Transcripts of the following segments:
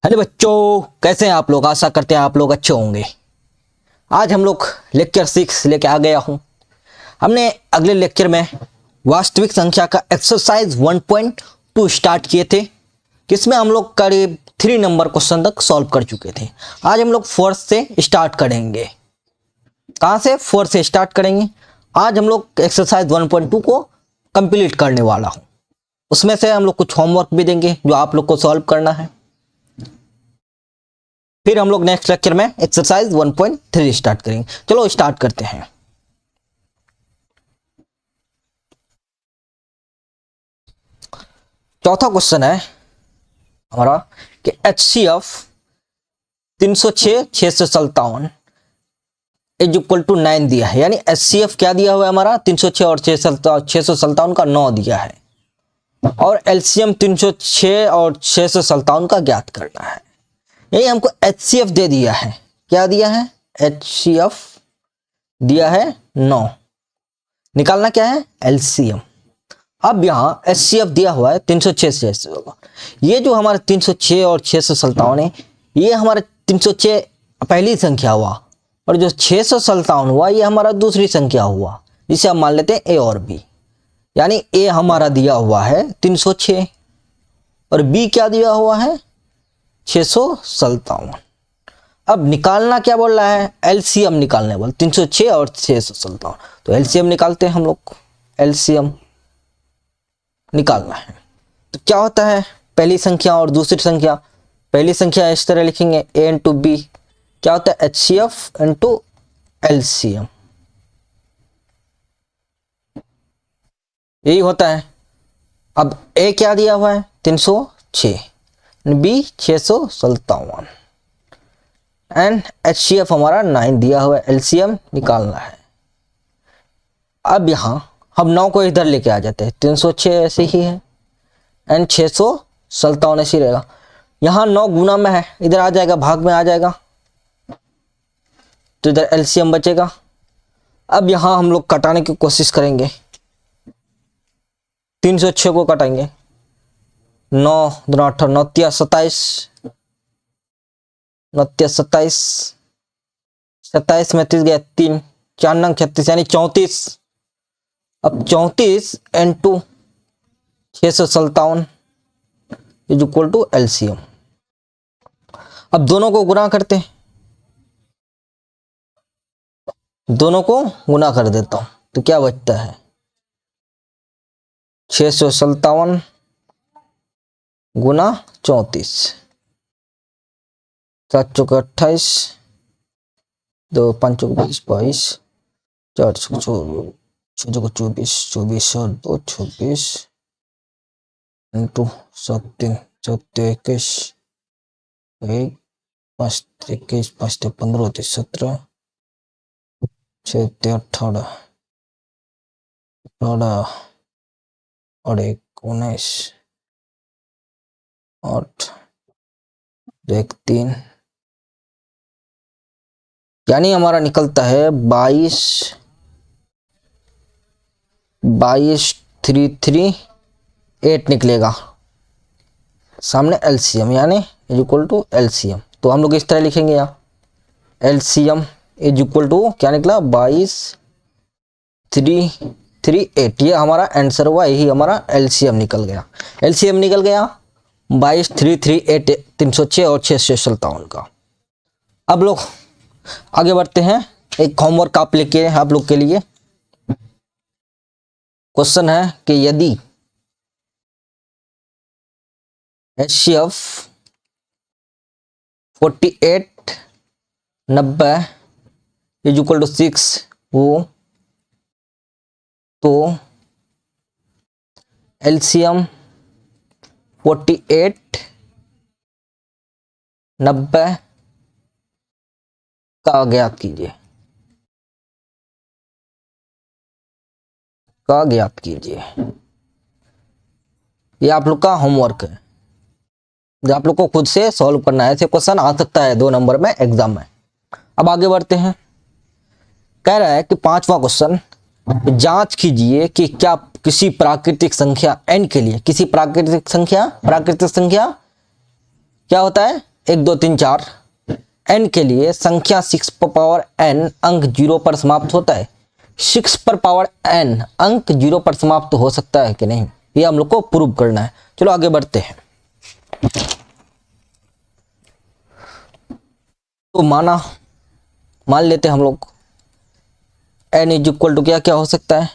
Hello बच्चों, कैसे हैं आप लोग। आशा करते हैं आप लोग अच्छे होंगे। आज हम लोग लेक्चर 6 लेके आ गया हूं। हमने अगले लेक्चर में वास्तविक संख्या का एक्सरसाइज 1.2 स्टार्ट किए थे, जिसमें हम लोग करीब 3 नंबर क्वेश्चन तक सॉल्व कर चुके थे। आज हम लोग 4 से स्टार्ट करेंगे। कहाँ से? 4 से स्टार्ट करेंगे। आज हम लोग एक्सरसाइज 1.2 को कंप्लीट करने वाला हूँ। उसमें से हम लोग कुछ होमवर्क भी देंगे जो आप लोग को सॉल्व करना है। फिर हम लोग नेक्स्ट लेक्चर में एक्सरसाइज 1.3 स्टार्ट करेंगे। चलो स्टार्ट करते हैं। चौथा क्वेश्चन है हमारा कि HCF 306 657 इज इक्वल टू 9 दिया है। यानी HCF क्या दिया हुआ है हमारा? 306 और 657 का 9 दिया है, और LCM 306 और 657 का ज्ञात करना है। यही हमको HCF दे दिया है। क्या दिया है? HCF दिया है 9। निकालना क्या है? LCM। अब यहाँ HCF दिया हुआ है 306 से। ये जो हमारे 306 और 657 है, ये हमारे 306 पहली संख्या हुआ, और जो 657 हुआ ये हमारा दूसरी संख्या हुआ, जिसे हम मान लेते हैं A और B। यानी A हमारा दिया हुआ है 306 और B क्या दिया हुआ है? 657। अब निकालना क्या बोल रहा है? LCM निकालने बोल, 306 और 657। तो LCM निकालते हैं हम लोग। LCM निकालना है तो क्या होता है? पहली संख्या और दूसरी संख्या। पहली संख्या इस तरह लिखेंगे A इंटू B। क्या होता है? HCF into LCM। यही होता है। अब A क्या दिया हुआ है? 306, B 657 एंड HCF हमारा 9 दिया हुआ है। LCM निकालना है। अब यहां हम 9 को इधर लेके आ जाते हैं। 306 ऐसे ही है एंड 657 ऐसे ही रहेगा। यहां 9 गुना में है, इधर आ जाएगा, भाग में आ जाएगा, तो इधर LCM बचेगा। अब यहां हम लोग कटाने की कोशिश करेंगे। 306 को कटाएंगे। 9 2 8 9 3 27, 9 3 27, 27 में 30 गया 3, 4 9 36 यानी 34। अब 34 into 657 is equal to LCM। अब दोनों को गुना करते हैं। दोनों को गुना कर देता हूं तो क्या बचता है? 657 गुना 34, 7 चौके 28, 2 5 चौके 20 22, 4 चौके 24 24 और 2 26 इंटू 7 3 14 21 1 5 21 5 15 30 17 6 18 18 और 1 19 8 1 3, यानी हमारा निकलता है 22 338 निकलेगा। सामने LCM यानी इज इक्वल टू LCM। तो हम लोग इस तरह लिखेंगे यहाँ LCM इज इक्वल टू क्या निकला? 22 338। ये हमारा आंसर हुआ, यही हमारा LCM निकल गया। LCM निकल गया 22 338 306 और 657 का। अब लोग आगे बढ़ते हैं। एक होमवर्क आप लोग के लिए क्वेश्चन है कि यदि HCF 48 90 इज इक्वल टू 6 हो तो LCM 48 90 का ज्ञात कीजिए। ये आप लोग का होमवर्क है, जो आप लोग को खुद से सॉल्व करना है। ऐसे क्वेश्चन आ सकता है 2 नंबर में एग्जाम में। अब आगे बढ़ते हैं। कह रहा है कि 5वां क्वेश्चन, जांच कीजिए कि क्या किसी प्राकृतिक संख्या n के लिए, किसी प्राकृतिक संख्या क्या होता है? 1 2 3 4 n के लिए संख्या 6 पर पावर n अंक 0 पर समाप्त होता है। 6 पर पावर n अंक 0 पर समाप्त हो सकता है कि नहीं, ये हम लोग को प्रूव करना है। चलो आगे बढ़ते हैं। तो मान लेते हैं हम लोग n इज इक्वल टू क्या क्या हो सकता है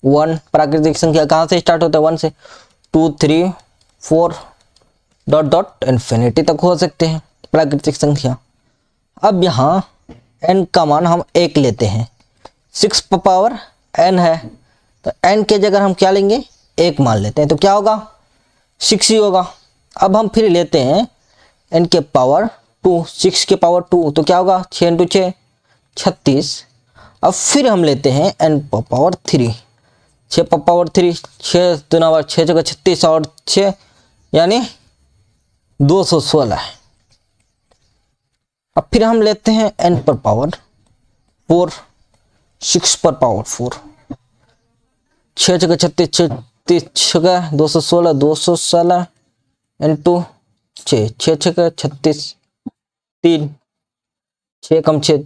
1। प्राकृतिक संख्या कहाँ से स्टार्ट होता है 1 से, 2 3 4 डॉट डॉट इन्फिनिटी तक हो सकते हैं प्राकृतिक संख्या। अब यहाँ n का मान हम 1 लेते हैं, 6 पर पावर n है तो n के जगह हम क्या लेंगे 1 मान लेते हैं, तो क्या होगा 6 ही होगा। अब हम फिर लेते हैं n के पावर 2, 6 के पावर 2 तो क्या होगा 6 × 6 36। अब फिर हम लेते हैं n पर पावर 3, 6 पर पावर 3 6 दूना 6 जगह 36 और 6 यानी 216। अब फिर हम लेते हैं n पर पावर 4, 6 पर पावर 4 6 जगह 36 36 जगह 216 216 इंटू 6 6 6 36 3 6 कम 6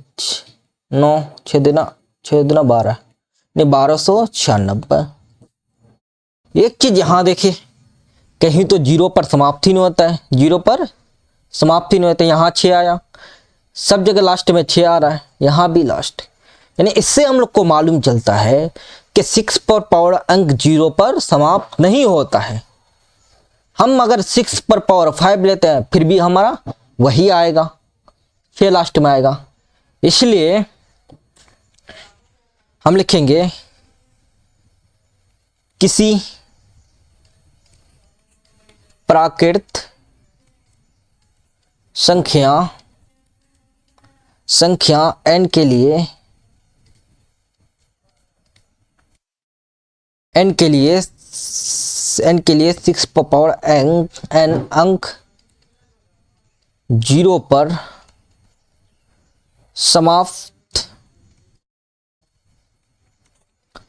9 6 दूना 12 नहीं 1296। एक चीज यहां देखिए कहीं तो 0 पर समाप्त ही नहीं होता है, 0 पर समाप्त ही नहीं होता है। यहाँ 6 आया, सब जगह लास्ट में 6 आ रहा है, यहाँ भी लास्ट, यानी इससे हम लोग को मालूम चलता है कि 6 पर पावर अंक 0 पर समाप्त नहीं होता है। हम अगर 6 पर पावर 5 लेते हैं फिर भी हमारा वही आएगा, 6 लास्ट में आएगा। इसलिए हम लिखेंगे किसी प्राकृत संख्या n के लिए 6 पर पावर n अंक 0 पर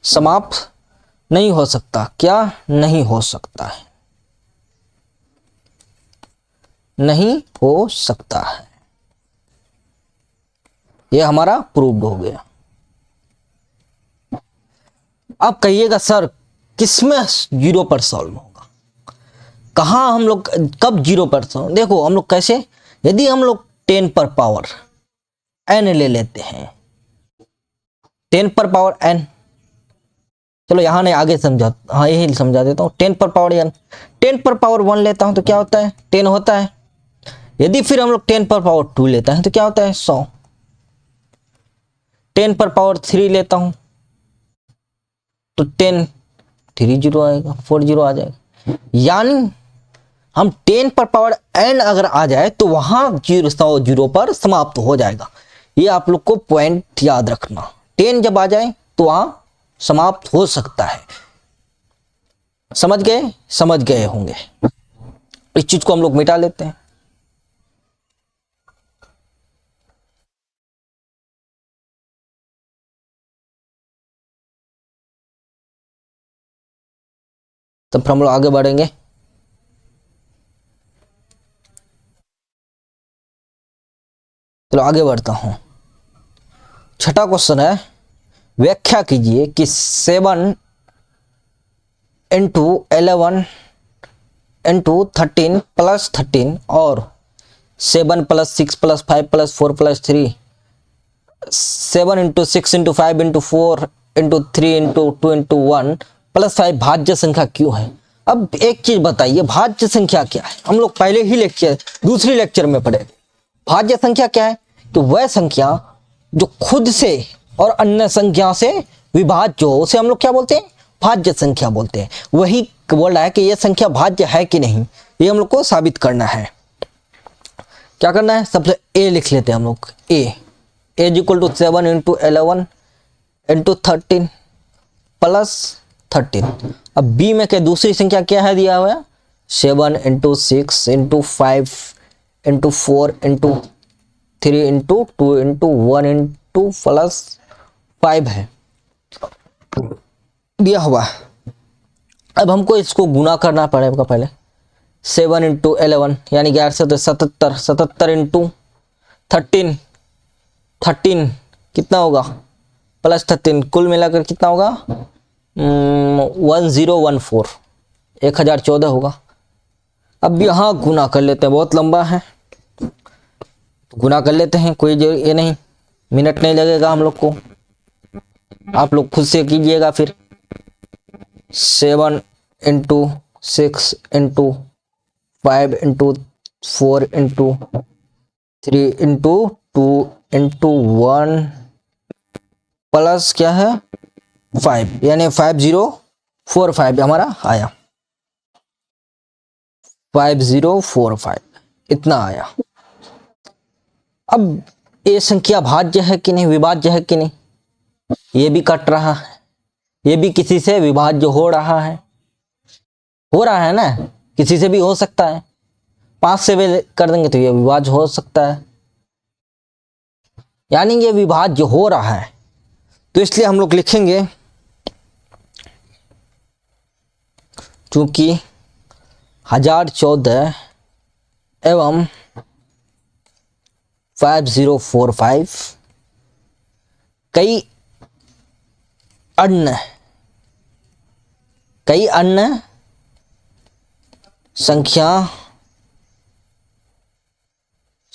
समाप्त नहीं हो सकता। क्या नहीं हो सकता है, नहीं हो सकता है। यह हमारा प्रूव्ड हो गया। अब कहिएगा सर किसमें 0 पर सॉल्व होगा, कहाँ हम लोग कब 0 पर सॉल्व। देखो हम लोग कैसे, यदि हम लोग 10 पर पावर n ले लेते हैं, 10 पर पावर n, चलो यहाँ नहीं आगे समझा, हाँ यही समझा देता हूँ। 10 पर पावर n, 10 पर पावर 1 लेता हूँ तो क्या होता है 10 होता है। यदि फिर हम लोग 10 पर पावर 2 लेते हैं तो क्या होता है 100। 10 पर पावर 3 लेता हूँ तो 10 3 0 आएगा, 4 0 आ जाएगा। यानी हम 10 पर पावर n अगर आ जाए तो वहां 0 पर समाप्त हो जाएगा। ये आप लोग को पॉइंट याद रखना, 10 जब आ जाए तो वहां समाप्त हो सकता है। समझ गए होंगे। इस चीज को हम लोग मिटा लेते हैं। तो फिर हम लोग आगे बढ़ेंगे। चलो आगे बढ़ता हूं। छठा क्वेश्चन है, व्याख्या कीजिए कि 7 इंटू 11 इंटू 13 प्लस 13 और 7 plus 6 plus 5 plus 4 plus 3, 7 into 6 into 5 into 4 into 3 into 2 into 1 plus 5 भाज्य संख्या क्यों है। अब एक चीज बताइए, भाज्य संख्या क्या है। हम लोग पहले ही दूसरी लेक्चर में पढ़े। भाज्य संख्या क्या है, तो वह संख्या जो खुद से और अन्य संख्या से विभाज्य हो उसे हम लोग क्या बोलते हैं, भाज्य संख्या बोलते हैं। वही बोल रहा है कि यह संख्या भाज्य है कि नहीं, ये हम लोग को साबित करना है। क्या करना है, सबसे ए लिख लेते हैं हम लोग। A is equal to 7 into 11 into 13 plus 13। अब बी में क्या दूसरी संख्या क्या है दिया हुआ है, 7 into 6 into 5 into 4 into 3 into 2 into 1 into plus 5 है दिया हुआ। अब हमको इसको गुना करना पड़ेगा पहले। 7 इंटू 11 यानी 1177, 77 इंटू 13, 13 कितना होगा प्लस 13, कुल मिलाकर कितना होगा 1014, 1014 होगा। अब यहाँ गुना कर लेते हैं, बहुत लंबा है, गुना कर लेते हैं, कोई ये नहीं, मिनट नहीं लगेगा हम लोग को, आप लोग खुद से कीजिएगा फिर। 7 into 6 into 5 into 4 into 3 into 2 into 1 plus क्या है 5, यानी 5045 हमारा आया, 5045 इतना आया। अब ये संख्या भाज्य है कि नहीं, विभाज्य है कि नहीं, ये भी कट रहा है, ये भी किसी से विभाज्य हो रहा है ना, किसी से भी हो सकता है, 5 से भी कर देंगे तो ये विभाज्य हो सकता है, यानी ये विभाज्य हो रहा है। तो इसलिए हम लोग लिखेंगे चूंकि 1014 एवं 5045 कई अन्य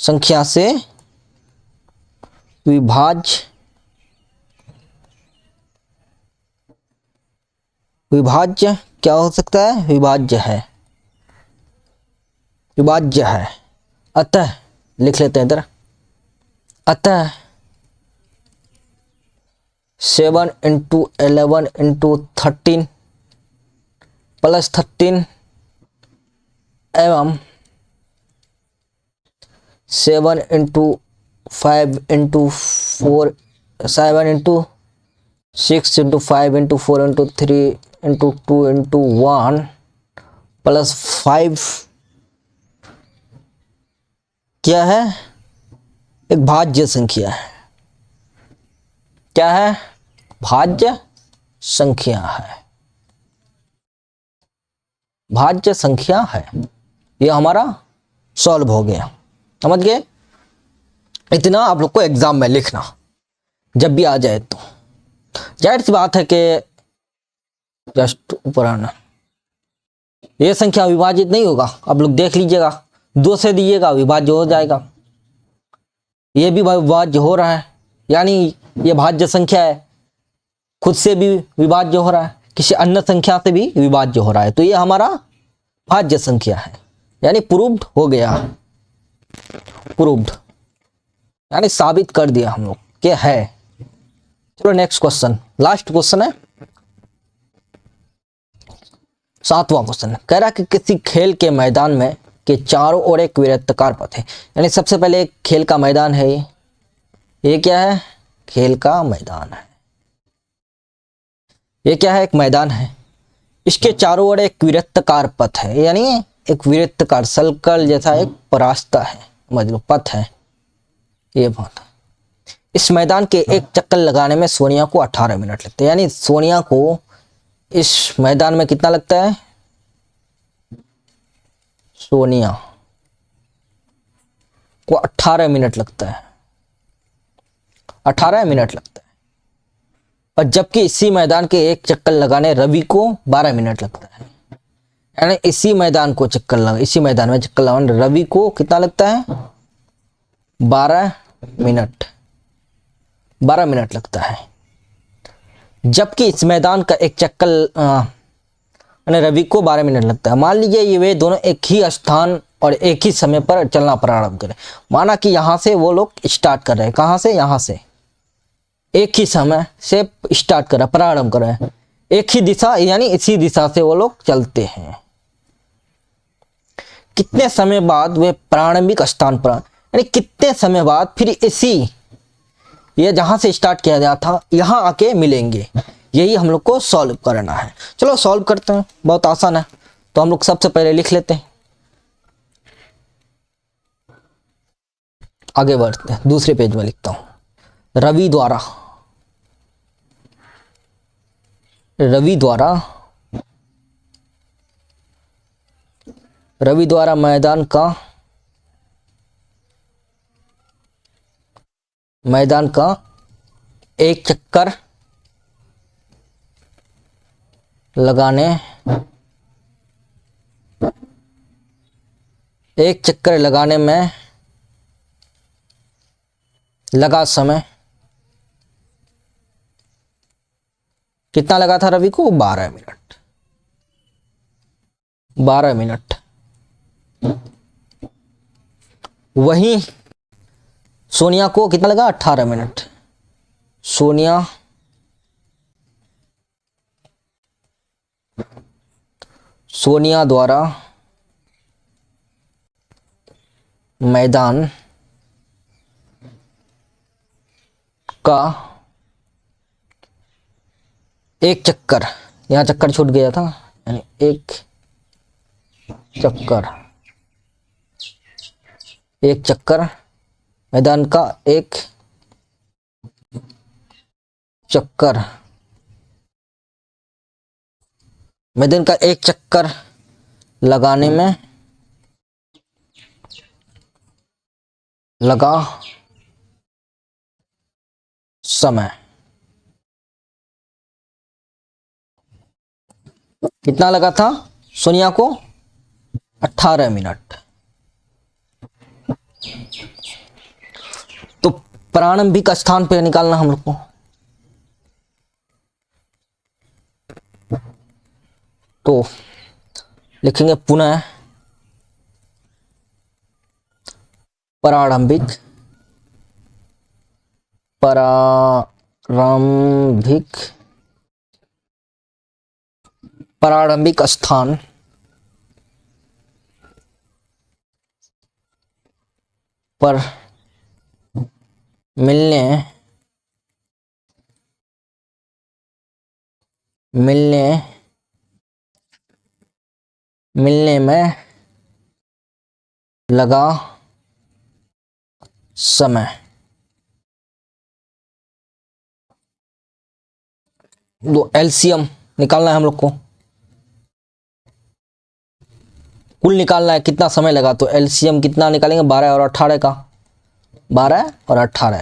संख्या से विभाज्य क्या हो सकता है, विभाज्य है। अतः लिख लेते हैं इधर, अतः 7 इंटू 11 इंटू 13 प्लस 13 एवं 7 into 5 into 4, 7 into 6 into 5 into 4 into 3 into 2 into 1 plus 5 क्या है, एक भाज्य संख्या है। क्या है, भाज्य संख्या है, भाज्य संख्या है। ये हमारा सॉल्व हो गया, समझ गए। इतना आप लोग को एग्जाम में लिखना, जब भी आ जाए तो। जाहिर सी बात है कि जस्ट ऊपर आना, ये संख्या विभाजित नहीं होगा, आप लोग देख लीजिएगा, 2 से दीजिएगा विभाज्य हो जाएगा, ये भी विभाज्य हो रहा है, यानी ये भाज्य संख्या है, खुद से भी विभाज्य हो रहा है, किसी अन्य संख्या से भी विभाज्य हो रहा है, तो ये हमारा भाज्य संख्या है, यानी प्रूव्ड हो गया, प्रूव्ड यानी साबित कर दिया हम लोग कि है। चलो नेक्स्ट क्वेश्चन, लास्ट क्वेश्चन है, 7वां क्वेश्चन। कह रहा कि किसी खेल के मैदान में के चारों ओर एक वृत्ताकार पथ है, यानी सबसे पहले एक खेल का मैदान है, ये क्या है, खेल का मैदान है, ये क्या है, एक मैदान है, इसके चारों ओर एक वृत्ताकार पथ है, यानी एक वृत्ताकार सर्कल जैसा एक रास्ता है, मतलब पथ है, ये पथ। इस मैदान के एक चक्कर लगाने में सोनिया को 18 मिनट लगते हैं, यानी सोनिया को इस मैदान में कितना लगता है, सोनिया को 18 मिनट लगता है, 18 मिनट लगता है। और जबकि इसी मैदान के एक चक्कर लगाने रवि को 12 मिनट लगता है, यानी इसी मैदान में चक्कर लगाने रवि को कितना लगता है, 12 मिनट लगता है। जबकि इस मैदान का एक चक्कर रवि को 12 मिनट लगता है। मान लीजिए ये वे दोनों एक ही स्थान और एक ही समय पर चलना प्रारंभ करें, माना कि यहाँ से वो लोग स्टार्ट कर रहे हैं, कहाँ से, यहाँ से एक ही समय से स्टार्ट कर रहे, प्रारंभ कर रहे हैं, एक ही दिशा, यानी इसी दिशा से वो लोग चलते हैं। कितने समय बाद वे प्रारंभिक स्थान पर, यानी कितने समय बाद फिर इसी, ये जहां से स्टार्ट किया गया था, यहां आके मिलेंगे, यही हम लोग को सॉल्व करना है। चलो सॉल्व करते हैं, बहुत आसान है। तो हम लोग सबसे पहले लिख लेते हैं, आगे बढ़ते हैं, दूसरे पेज में लिखता हूं। रवि द्वारा रवि द्वारा मैदान का एक चक्कर लगाने में लगा समय कितना लगा था रवि को? 12 मिनट। 12 मिनट। वहीं सोनिया को कितना लगा? 18 मिनट। सोनिया द्वारा मैदान का एक चक्कर, यहां चक्कर छूट गया था, यानी एक चक्कर मैदान का एक चक्कर लगाने में लगा समय कितना लगा था सोनिया को? 18 मिनट। तो प्रारंभिक स्थान पे निकालना हम लोग को। तो लिखेंगे पुनः प्रारंभिक स्थान पर मिलने में लगा समय दो एलसीएम निकालना है हम लोग को, कुल निकालना है कितना समय लगा। तो एलसीएम कितना निकालेंगे? 12 और 18 का, 12 और 18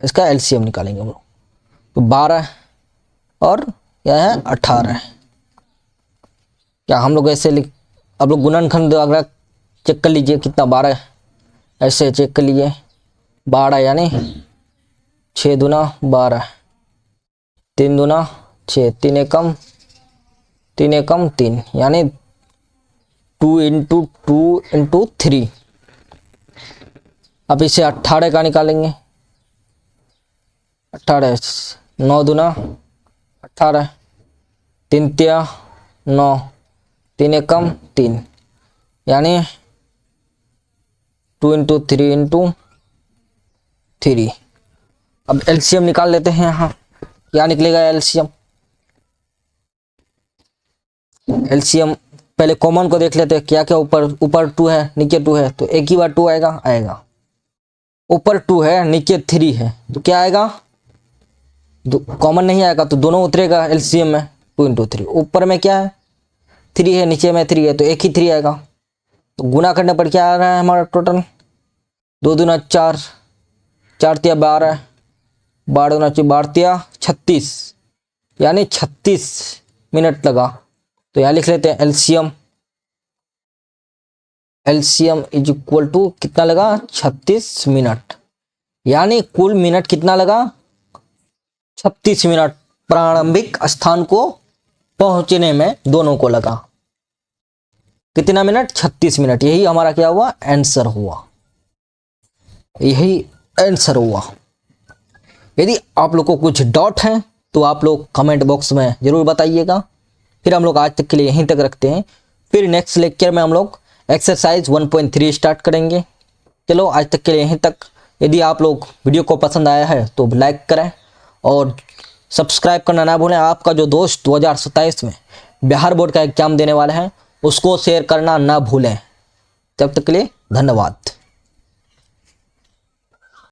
इसका एलसीएम निकालेंगे हम लोग। तो 12 और क्या है 18, क्या हम लोग ऐसे आप लोग गुणनखंड अगर चेक कर लीजिए कितना 12, ऐसे चेक कर लीजिए 12 यानी 6 दूना 12, 3 दूना 6, 3 एकम 3 यानी 2 इंटू 3। अब इसे 18 का निकालेंगे, 18 9 दूना 18, 3 तिया 9, 3 एकम 3 यानी 2 इंटू 3। अब एलसीएम निकाल लेते हैं। यहाँ क्या निकलेगा एलसीएम पहले कॉमन को देख लेते हैं। क्या क्या ऊपर 2 है नीचे 2 है, तो एक ही बार 2 आएगा। ऊपर 2 है नीचे 3 है, तो क्या आएगा? कॉमन नहीं आएगा तो दोनों उतरेगा एलसीएम में। 2 इंटू 3, ऊपर में क्या है 3 है, नीचे में 3 है, तो एक ही 3 आएगा। तो गुना करने पर क्या आ रहा है हमारा टोटल? 2 दूना 4, 4 तिया 12, 12 दूना 12 तिया 36 यानी 36 मिनट लगा। तो यहाँ लिख लेते हैं एलसीएम इज इक्वल टू कितना लगा? 36 मिनट, यानी कुल मिनट कितना लगा? 36 मिनट प्रारंभिक स्थान को पहुंचने में दोनों को लगा। कितना मिनट? 36 मिनट। यही हमारा क्या हुआ? आंसर हुआ। यदि आप लोग को कुछ डाउट है तो आप लोग कमेंट बॉक्स में जरूर बताइएगा। फिर हम लोग आज तक के लिए यहीं तक रखते हैं। फिर नेक्स्ट लेक्चर में हम लोग एक्सरसाइज 1.3 स्टार्ट करेंगे। चलो आज तक के लिए यहीं तक। यदि आप लोग वीडियो को पसंद आया है तो लाइक करें और सब्सक्राइब करना ना भूलें। आपका जो दोस्त 2027 में बिहार बोर्ड का एग्जाम देने वाला है उसको शेयर करना ना भूलें। तब तक के लिए धन्यवाद।